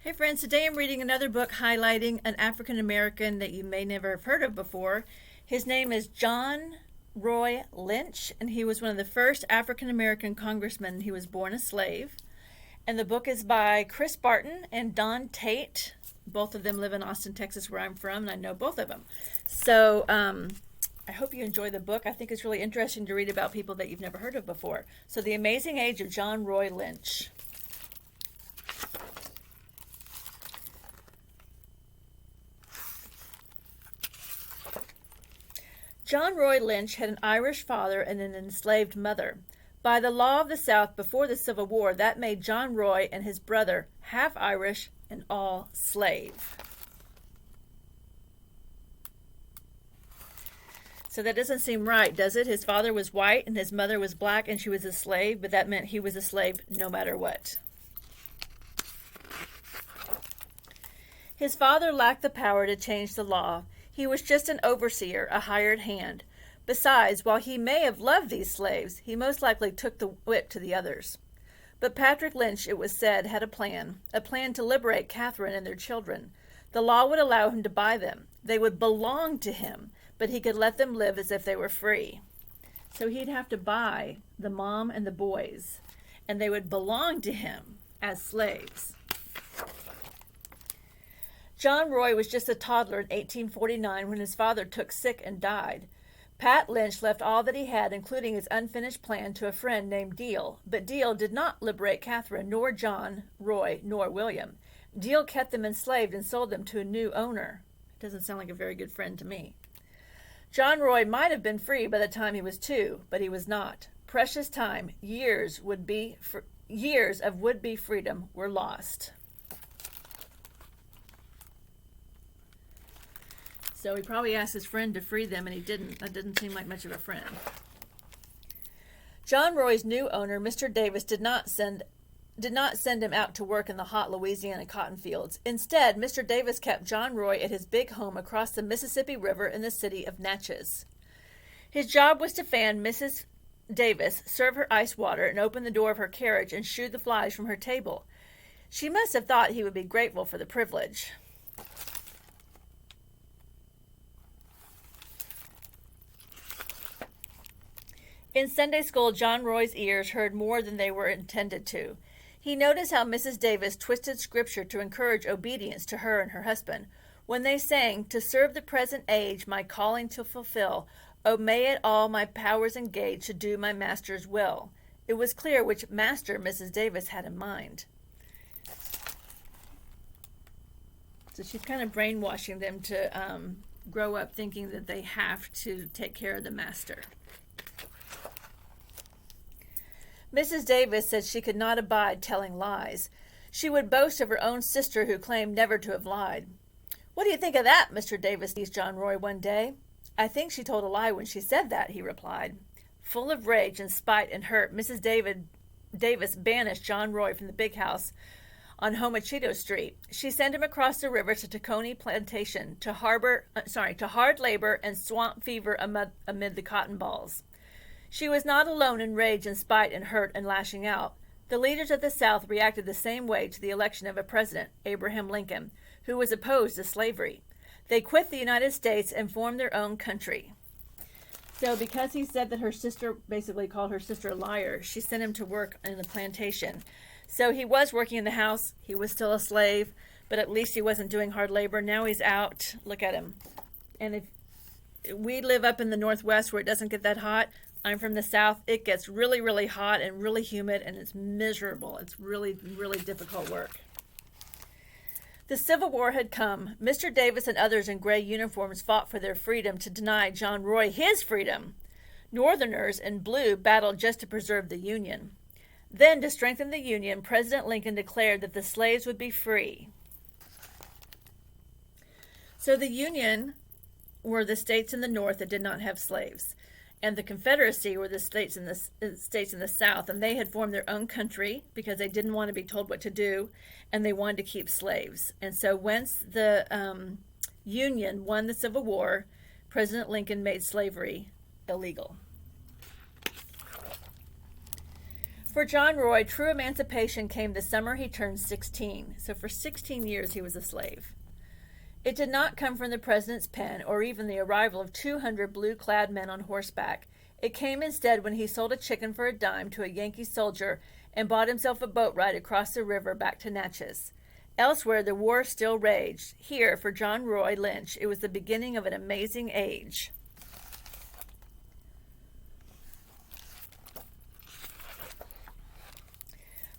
Hey friends, today I'm reading another book highlighting an African American that you may never have heard of before. His name is John Roy Lynch, and he was one of the first African American congressmen. He was born a slave. And the book is by Chris Barton and Don Tate. Both of them live in Austin, Texas, where I'm from, and I know both of them. So I hope you enjoy the book. I think it's really interesting to read about people that you've never heard of before. So The Amazing Age of John Roy Lynch. John Roy Lynch had an Irish father and an enslaved mother. By the law of the South before the Civil War, that made John Roy and his brother half Irish and all slave. So that doesn't seem right, does it? His father was white and his mother was black and she was a slave, but that meant he was a slave no matter what. His father lacked the power to change the law. He was just an overseer, a hired hand. Besides, while he may have loved these slaves, he most likely took the whip to the others. But Patrick Lynch, it was said, had a plan to liberate Catherine and their children. The law would allow him to buy them. They would belong to him, but he could let them live as if they were free. So he'd have to buy the mom and the boys, and they would belong to him as slaves. John Roy was just a toddler in 1849 when his father took sick and died. Pat Lynch left all that he had, including his unfinished plan, to a friend named Deal. But Deal did not liberate Catherine, nor John Roy, nor William. Deal kept them enslaved and sold them to a new owner. Doesn't sound like a very good friend to me. John Roy might have been free by the time he was 2, but he was not. Precious time, years of would-be freedom were lost. So he probably asked his friend to free them, and he didn't. That didn't seem like much of a friend. John Roy's new owner, Mr. Davis, did not send him out to work in the hot Louisiana cotton fields. Instead, Mr. Davis kept John Roy at his big home across the Mississippi River in the city of Natchez. His job was to fan Mrs. Davis, serve her ice water, and open the door of her carriage and shoo the flies from her table. She must have thought he would be grateful for the privilege. In Sunday school, John Roy's ears heard more than they were intended to. He noticed how Mrs. Davis twisted scripture to encourage obedience to her and her husband. When they sang, "To serve the present age, my calling to fulfill, oh, may it all my powers engage to do my master's will," it was clear which master Mrs. Davis had in mind. So she's kind of brainwashing them to grow up thinking that they have to take care of the master. Mrs. Davis said she could not abide telling lies. She would boast of her own sister who claimed never to have lied. "What do you think of that?" Mr. Davis teased John Roy one day. "I think she told a lie when she said that," he replied. Full of rage and spite and hurt, Mrs. Davis banished John Roy from the big house on Homachito Street. She sent him across the river to Tacony Plantation to hard labor and swamp fever amid the cotton balls. She was not alone in rage and spite and hurt and lashing out. The leaders of the South reacted the same way to the election of a president, Abraham Lincoln, who was opposed to slavery. They quit the United States and formed their own country. So because he said that her sister, basically called her sister a liar, she sent him to work in the plantation. So he was working in the house. He was still a slave, but at least he wasn't doing hard labor. Now he's out. Look at him. And if we live up in the Northwest where it doesn't get that hot, I'm from the South. It gets really, really hot and really humid, and it's miserable. It's really, really difficult work. The Civil War had come. Mr. Davis and others in gray uniforms fought for their freedom to deny John Roy his freedom. Northerners in blue battled just to preserve the Union. Then, to strengthen the Union, President Lincoln declared that the slaves would be free. So the Union were the states in the North that did not have slaves, and the Confederacy were the states in the South, and they had formed their own country because they didn't want to be told what to do, and they wanted to keep slaves. And so once the Union won the Civil War, President Lincoln made slavery illegal. For John Roy, true emancipation came the summer he turned 16. So for 16 years he was a slave. It did not come from the president's pen or even the arrival of 200 blue-clad men on horseback. It came instead when he sold a chicken for a dime to a Yankee soldier and bought himself a boat ride across the river back to Natchez. Elsewhere, the war still raged. Here, for John Roy Lynch, it was the beginning of an amazing age.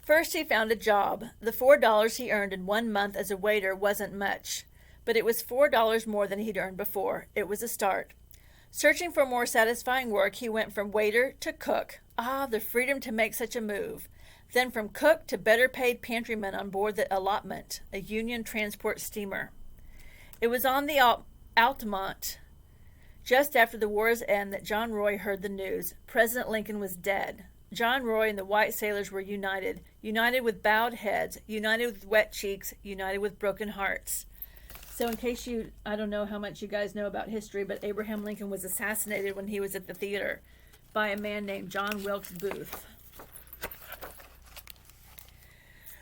First, he found a job. The $4 he earned in 1 month as a waiter wasn't much, but it was $4 more than he'd earned before. It was a start. Searching for more satisfying work, he went from waiter to cook. Ah, the freedom to make such a move. Then from cook to better-paid pantryman on board the Allotment, a Union transport steamer. It was on the Altamont, just after the war's end, that John Roy heard the news. President Lincoln was dead. John Roy and the white sailors were united with bowed heads, united with wet cheeks, united with broken hearts. So in case I don't know how much you guys know about history, but Abraham Lincoln was assassinated when he was at the theater by a man named John Wilkes Booth.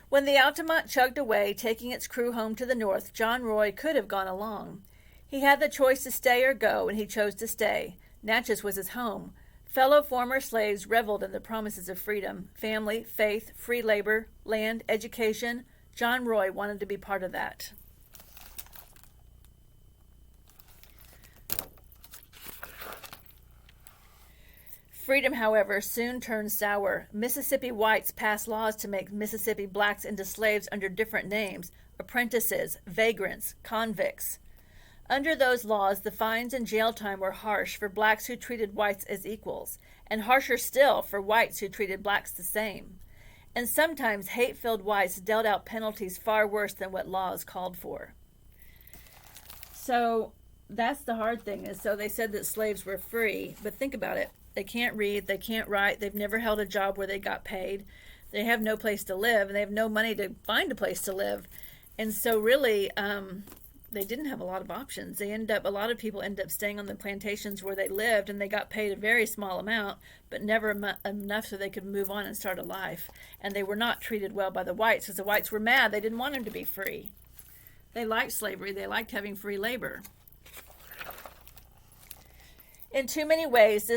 When the Altamont chugged away, taking its crew home to the north, John Roy could have gone along. He had the choice to stay or go, and he chose to stay. Natchez was his home. Fellow former slaves reveled in the promises of freedom, family, faith, free labor, land, education. John Roy wanted to be part of that. Freedom, however, soon turned sour. Mississippi whites passed laws to make Mississippi blacks into slaves under different names: apprentices, vagrants, convicts. Under those laws, the fines and jail time were harsh for blacks who treated whites as equals, and harsher still for whites who treated blacks the same. And sometimes hate-filled whites dealt out penalties far worse than what laws called for. So that's the hard thing, is so they said that slaves were free, but think about it. They can't read, they can't write, they've never held a job where they got paid, they have no place to live, and they have no money to find a place to live. And so really, they didn't have a lot of options. A lot of people end up staying on the plantations where they lived, and they got paid a very small amount, but never enough so they could move on and start a life. And they were not treated well by the whites, because the whites were mad. They didn't want them to be free. They liked slavery. They liked having free labor. In too many ways,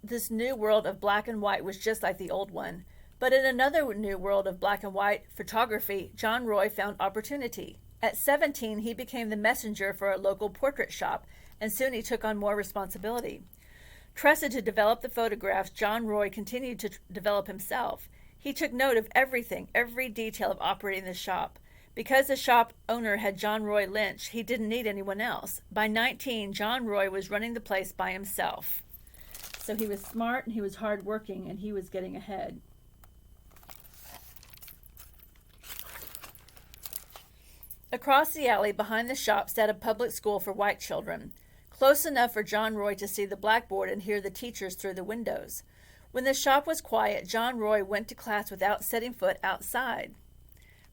this new world of black and white was just like the old one. But in another new world of black and white photography, John Roy found opportunity. At 17, he became the messenger for a local portrait shop, and soon he took on more responsibility. Trusted to develop the photographs, John Roy continued to develop himself. He took note of everything, every detail of operating the shop. Because the shop owner had John Roy Lynch, he didn't need anyone else. By 19, John Roy was running the place by himself. So he was smart, and he was hardworking, and he was getting ahead. Across the alley behind the shop sat a public school for white children, close enough for John Roy to see the blackboard and hear the teachers through the windows. When the shop was quiet, John Roy went to class without setting foot outside.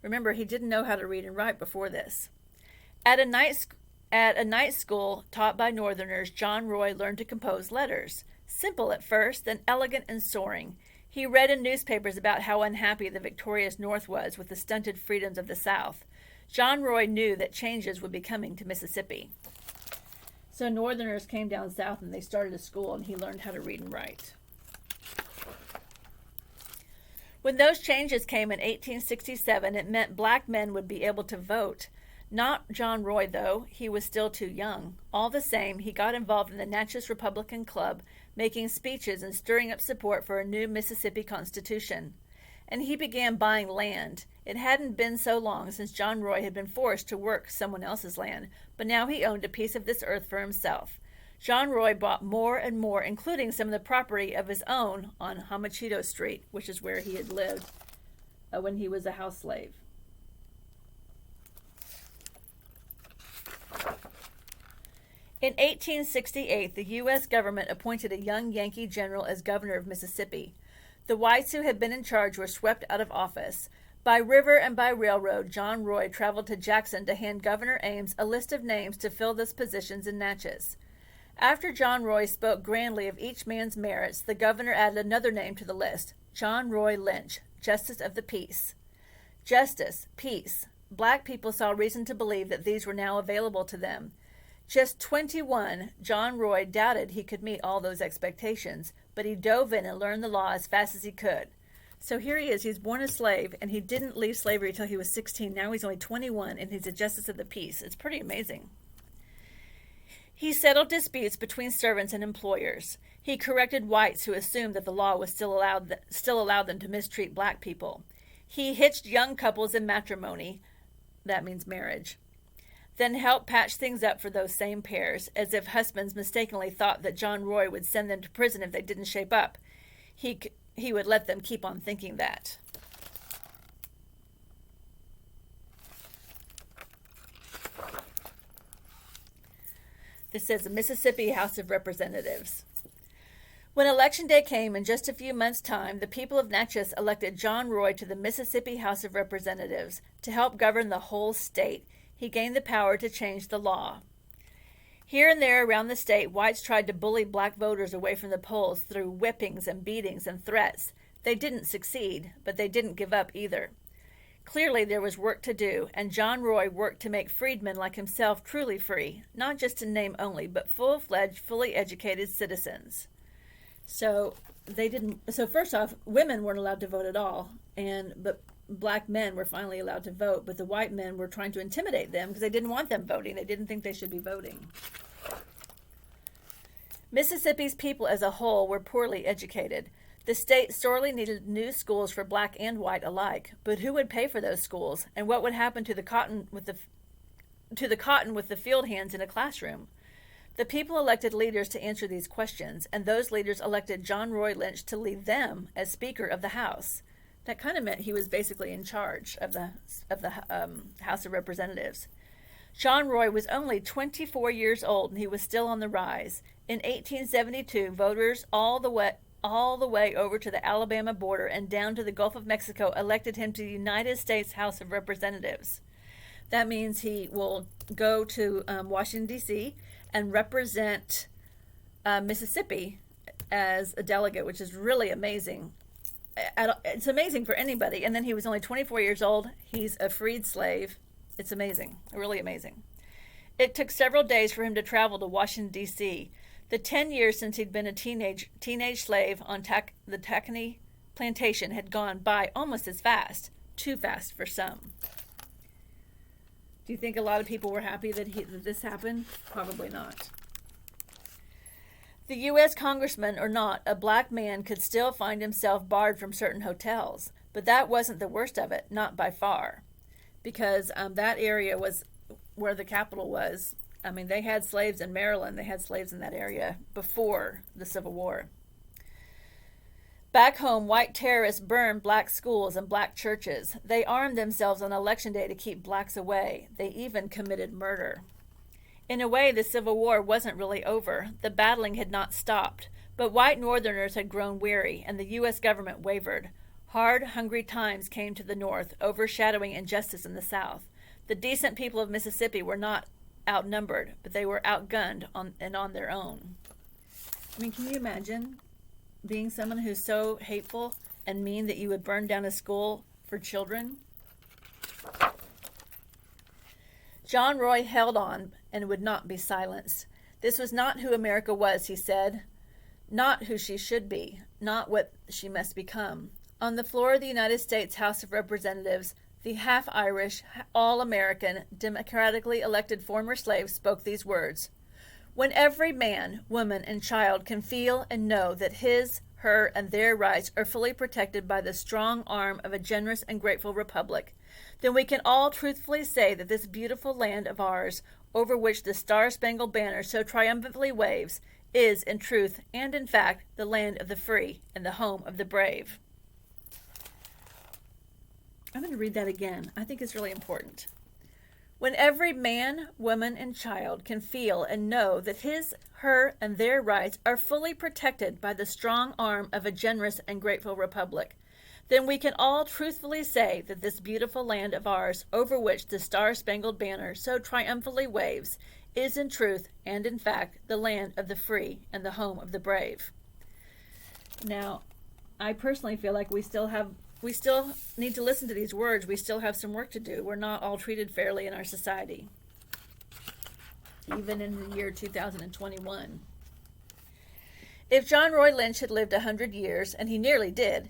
Remember, he didn't know how to read and write before this. At a night school taught by Northerners, John Roy learned to compose letters. Simple at first, then elegant and soaring. He read in newspapers about how unhappy the victorious North was with the stunted freedoms of the South. John Roy knew that changes would be coming to Mississippi. So Northerners came down south and they started a school, and he learned how to read and write. When those changes came in 1867, it meant black men would be able to vote. Not John Roy, though. He was still too young. All the same, he got involved in the Natchez Republican Club, making speeches and stirring up support for a new Mississippi Constitution. And he began buying land. It hadn't been so long since John Roy had been forced to work someone else's land, but now he owned a piece of this earth for himself. John Roy bought more and more, including some of the property of his own on Hamachito Street, which is where he had lived when he was a house slave. In 1868, the U.S. government appointed a young Yankee general as governor of Mississippi. The whites who had been in charge were swept out of office. By river and by railroad, John Roy traveled to Jackson to hand Governor Ames a list of names to fill those positions in Natchez. After John Roy spoke grandly of each man's merits, the governor added another name to the list, John Roy Lynch, Justice of the Peace. Justice, peace. Black people saw reason to believe that these were now available to them. Just 21, John Roy doubted he could meet all those expectations, but he dove in and learned the law as fast as he could. So here he is. He's born a slave, and he didn't leave slavery until he was 16. Now he's only 21, and he's a justice of the peace. It's pretty amazing. He settled disputes between servants and employers. He corrected whites who assumed that the law was still allowed them to mistreat black people. He hitched young couples in matrimony. That means marriage. Then helped patch things up for those same pairs, as if husbands mistakenly thought that John Roy would send them to prison if they didn't shape up. He would let them keep on thinking that. This says the Mississippi House of Representatives. When Election Day came, in just a few months' time, the people of Natchez elected John Roy to the Mississippi House of Representatives to help govern the whole state. He gained the power to change the law. Here and there around the state, whites tried to bully black voters away from the polls through whippings and beatings and threats. They didn't succeed, but they didn't give up either. Clearly there was work to do, and John Roy worked to make freedmen like himself truly free, not just in name only, but full-fledged, fully educated citizens. So first off, women weren't allowed to vote at all, but black men were finally allowed to vote, but the white men were trying to intimidate them because they didn't want them voting. They didn't think they should be voting. Mississippi's people as a whole were poorly educated. The state sorely needed new schools for black and white alike, but who would pay for those schools, and what would happen to the cotton with the field hands in a classroom? The people elected leaders to answer these questions, and those leaders elected John Roy Lynch to lead them as Speaker of the House. That kind of meant he was basically in charge of the House of Representatives. John Roy was only 24 years old, and he was still on the rise. In 1872, voters all the way over to the Alabama border and down to the Gulf of Mexico elected him to the United States House of Representatives. That means he will go to Washington, D.C., and represent Mississippi as a delegate, which is really amazing. It's amazing for anybody. And then he was only 24 years old. He's a freed slave. It's amazing, really amazing. It took several days for him to travel to Washington, D.C. The 10 years since he'd been a teenage slave on the Tacony plantation had gone by almost as fast, too fast for some. Do you think a lot of people were happy that this happened? Probably not. The U.S. congressman or not, a black man could still find himself barred from certain hotels. But that wasn't the worst of it, not by far. Because that area was where the capital was. I mean, they had slaves in Maryland. They had slaves in that area before the Civil War. Back home, white terrorists burned black schools and black churches. They armed themselves on Election Day to keep blacks away. They even committed murder. In a way, the Civil War wasn't really over. The battling had not stopped. But white Northerners had grown weary, and the U.S. government wavered. Hard, hungry times came to the North, overshadowing injustice in the South. The decent people of Mississippi were not outnumbered, but they were outgunned on their own. I mean, can you imagine being someone who's so hateful and mean that you would burn down a school for children? John Roy held on and would not be silenced. This was not who America was, he said. Not who she should be, not what she must become. On the floor of the United States House of Representatives, the half-Irish, all-American, democratically elected former slave spoke these words: "When every man, woman, and child can feel and know that his, her, and their rights are fully protected by the strong arm of a generous and grateful republic, then we can all truthfully say that this beautiful land of ours, over which the Star-Spangled Banner so triumphantly waves, is in truth and in fact the land of the free and the home of the brave." I'm going to read that again. I think it's really important. When every man, woman, and child can feel and know that his, her, and their rights are fully protected by the strong arm of a generous and grateful republic, then we can all truthfully say that this beautiful land of ours, over which the Star-Spangled Banner so triumphantly waves, is in truth and in fact the land of the free and the home of the brave. Now, I personally feel like we still need to listen to these words. We still have some work to do. We're not all treated fairly in our society, even in the year 2021. If John Roy Lynch had lived 100 years, and he nearly did,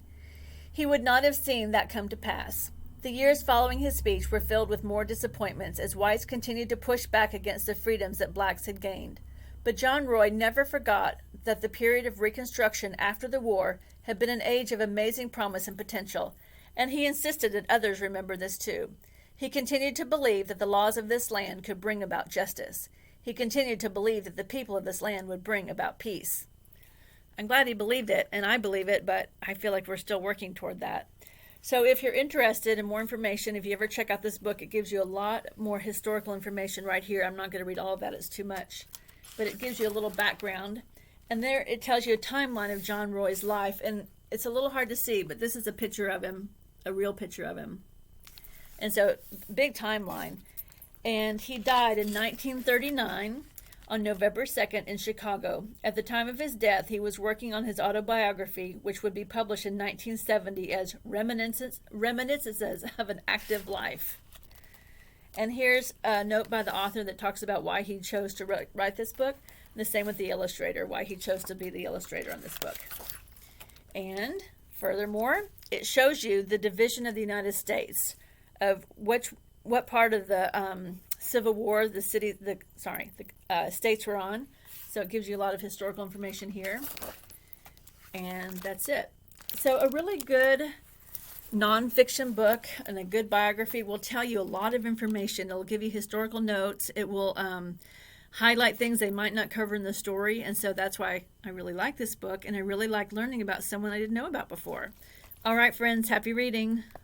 he would not have seen that come to pass. The years following his speech were filled with more disappointments as whites continued to push back against the freedoms that blacks had gained. But John Roy never forgot that the period of Reconstruction after the war had been an age of amazing promise and potential, and he insisted that others remember this too. He continued to believe that the laws of this land could bring about justice. He continued to believe that the people of this land would bring about peace. I'm glad he believed it, and I believe it, but I feel like we're still working toward that. So if you're interested in more information, if you ever check out this book, it gives you a lot more historical information right here. I'm not going to read all of that, it's too much. But it gives you a little background. And there it tells you a timeline of John Roy's life. And it's a little hard to see, but this is a picture of him, a real picture of him. And so, big timeline. And he died in 1939 on November 2nd in Chicago. At the time of his death, he was working on his autobiography, which would be published in 1970 as Reminiscences of an Active Life. And here's a note by the author that talks about why he chose to write this book. And the same with the illustrator, why he chose to be the illustrator on this book. And furthermore, it shows you the division of the United States, of what part of the Civil War the states were on. So it gives you a lot of historical information here. And that's it. So a really good nonfiction book and a good biography will tell you a lot of information. It'll give you historical notes. It will highlight things they might not cover in the story. And so that's why I really like this book. And I really like learning about someone I didn't know about before. All right, friends, happy reading.